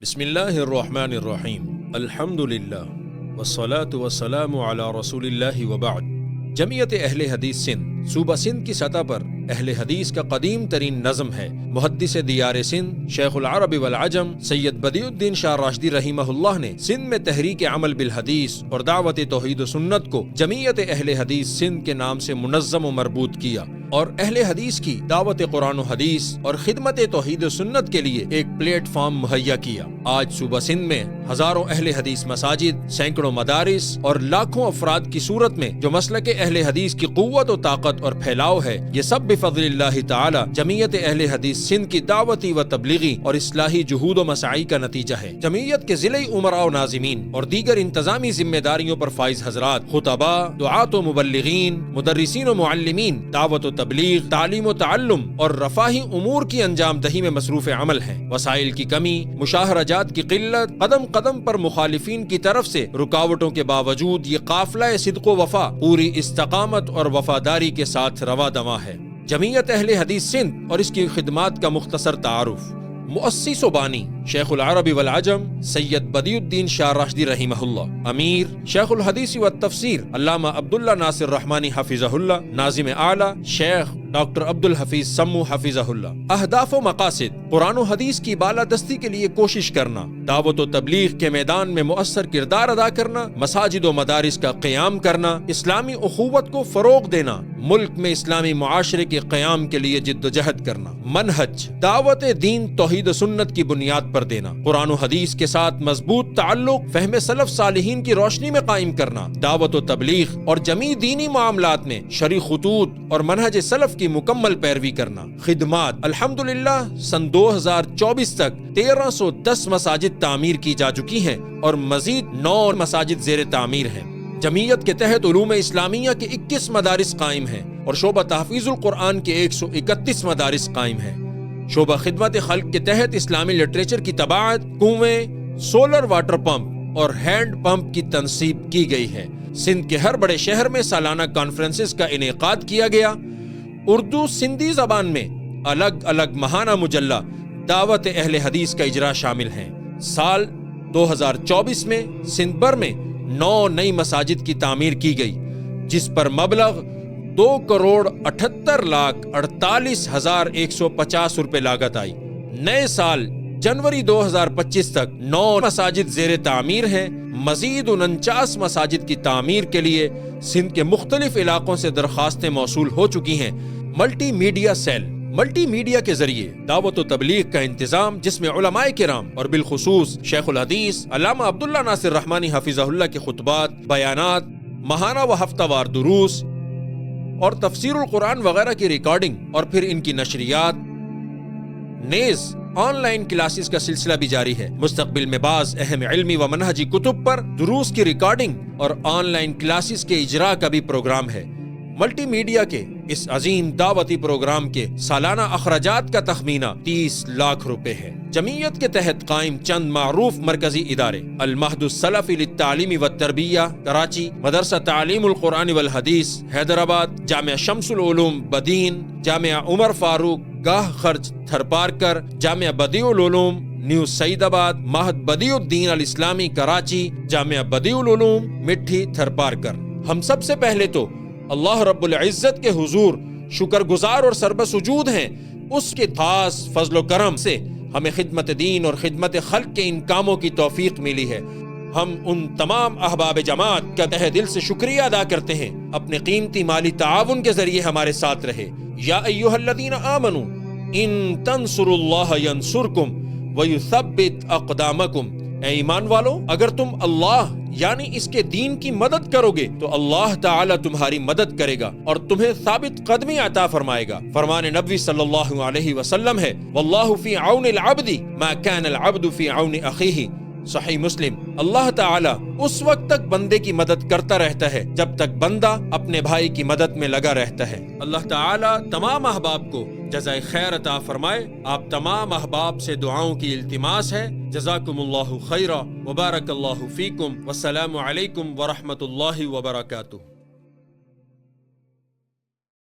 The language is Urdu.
بسم اللہ الرحمن الرحیم الحمد للہ والصلاة والسلام علی رسول اللہ وبعد۔ جمعیت اہل حدیث سندھ صوبہ سندھ کی سطح پر اہل حدیث کا قدیم ترین نظم ہے۔ محدث دیار سندھ شیخ العرب والعجم سید بدیع الدین شاہ راشدی رحمہ اللہ نے سندھ میں تحریک عمل بالحدیث اور دعوت توحید و سنت کو جمعیت اہل حدیث سندھ کے نام سے منظم و مربوط کیا اور اہل حدیث کی دعوت قرآن و حدیث اور خدمت توحید و سنت کے لیے ایک پلیٹ فارم مہیا کیا۔ آج صوبہ سندھ میں ہزاروں اہل حدیث مساجد، سینکڑوں مدارس اور لاکھوں افراد کی صورت میں جو مسلک اہل حدیث کی قوت و طاقت اور پھیلاؤ ہے، یہ سب بفضل اللہ تعالی جمعیت اہل حدیث سندھ کی دعوتی و تبلیغی اور اصلاحی جہود و مساعی کا نتیجہ ہے۔ جمعیت کے ضلعی امراء و ناظمین اور دیگر انتظامی ذمہ داریوں پر فائز حضرات، خطباء، دعات و مبلغین، مدرسین و معلمین دعوت و تبلیغ، تعلیم و تعلم اور رفاہی امور کی انجام دہی میں مصروف عمل ہیں۔ وسائل کی کمی، مشاہرجات کی قلت، قدم قدم پر مخالفین کی طرف سے رکاوٹوں کے باوجود یہ قافلہ صدق و وفا پوری استقامت اور وفاداری کے ساتھ رواں دواں ہے۔ جمعیت اہل حدیث سندھ اور اس کی خدمات کا مختصر تعارف۔ مؤسس و بانی شیخ العرب والعجم سید بدیع الدین شاہ راشدی رحمہ اللہ، امیر شیخ الحدیث والتفسیر علامہ عبداللہ ناصر رحمانی حفظہ اللہ، ناظم اعلیٰ شیخ ڈاکٹر عبدالحفیظ سمو حفظہ اللہ۔ اہداف و مقاصد: قرآن و حدیث کی بالادستی کے لیے کوشش کرنا، دعوت و تبلیغ کے میدان میں مؤثر کردار ادا کرنا، مساجد و مدارس کا قیام کرنا، اسلامی اخوت کو فروغ دینا، ملک میں اسلامی معاشرے کے قیام کے لیے جد و جہد کرنا۔ منہج: دعوت دین توحید و سنت کی بنیاد پر دینا، قرآن و حدیث کے ساتھ مضبوط تعلق فہم سلف صالحین کی روشنی میں قائم کرنا، دعوت و تبلیغ اور جمیع دینی معاملات میں شرعی خطوط اور منہج سلف کی مکمل پیروی کرنا۔ خدمات: الحمدللہ سن 2024 تک 1310 مساجد تعمیر کی جا چکی ہیں اور مزید 9 مساجد زیر تعمیر ہیں۔ جمعیت کے تحت علوم اسلامیہ کے 21 مدارس قائم ہیں اور شعبہ تحفیظ القرآن کے 131 مدارس قائم ہیں۔ شعبہ خدمت خلق کے تحت اسلامی لٹریچر کی طباعت، کنویں، سولر واٹر پمپ اور ہینڈ پمپ کی تنصیب کی گئی ہے۔ سندھ کے ہر بڑے شہر میں سالانہ کانفرنسز کا انعقاد کیا گیا۔ اردو سندھی زبان میں الگ الگ ماہانہ مجلہ دعوت اہل حدیث کا اجرا شامل ہیں۔ سال 2024 میں سندھ بھر میں 9 نئی مساجد کی تعمیر کی گئی، جس پر مبلغ 2,78,48,150 روپے لاگت آئی۔ نئے سال جنوری 2025 تک 9 مساجد زیر تعمیر ہیں۔ مزید 49 مساجد کی تعمیر کے لیے سندھ کے مختلف علاقوں سے درخواستیں موصول ہو چکی ہیں۔ Multimedia cell multimedia کے ذریعے دعوت و تبلیغ کا انتظام، جس میں علماء کرام اور بالخصوص شیخ الحدیث علامہ عبداللہ ناصر رحمانی حفظہ اللہ کے خطبات، بیانات، ماہانہ و ہفتہ وار دروس اور تفسیر القرآن وغیرہ کی ریکارڈنگ اور پھر ان کی نشریات، نیز آن لائن کلاسز کا سلسلہ بھی جاری ہے۔ مستقبل میں بعض اہم علمی و منہجی کتب پر دروس کی ریکارڈنگ اور آن لائن کلاسز کے اجرا کا بھی پروگرام ہے۔ ملٹی میڈیا کے اس عظیم دعوتی پروگرام کے سالانہ اخراجات کا تخمینہ 30 لاکھ روپے ہے۔ جمعیت کے تحت قائم چند معروف مرکزی ادارے: المہد السلفی للتعلیم والتربیہ کراچی، مدرسہ تعلیم القرآن والحدیث حیدرآباد، جامعہ شمس العلوم بدین، جامعہ عمر فاروق گاہ خرچ تھرپارکر، جامعہ بدیع العلوم نیو سعید آباد، معہد بدیع الدین الاسلامی کراچی، جامعہ بدیع العلوم مٹھی تھرپارکر۔ ہم سب سے پہلے تو اللہ رب العزت کے حضور شکر گزار اور سربسجود ہیں، اس کے خاص فضل و کرم سے ہمیں خدمت دین اور خدمت خلق کے ان کاموں کی توفیق ملی ہے۔ ہم ان تمام احباب جماعت کا تہ دل سے شکریہ ادا کرتے ہیں، اپنے قیمتی مالی تعاون کے ذریعے ہمارے ساتھ رہے۔ یا ایھا الذین آمنوا ان تنصروا اللہ ینصرکم ویثبت اقدامکم۔ اے ایمان والو، اگر تم اللہ یعنی اس کے دین کی مدد کرو گے تو اللہ تعالی تمہاری مدد کرے گا اور تمہیں ثابت قدمی عطا فرمائے گا۔ فرمان نبوی صلی اللہ علیہ وسلم ہے، واللہ فی عون العبد ما کان العبد فی عون اخیہ، صحیح مسلم۔ اللہ تعالی اس وقت تک بندے کی مدد کرتا رہتا ہے جب تک بندہ اپنے بھائی کی مدد میں لگا رہتا ہے۔ اللہ تعالی تمام احباب کو جزائے خیر عطا فرمائے۔ آپ تمام احباب سے دعاؤں کی التماس ہے۔ جزاکم اللہ خیرا وبارک اللہ فیکم، والسلام علیکم ورحمۃ اللہ وبرکاتہ۔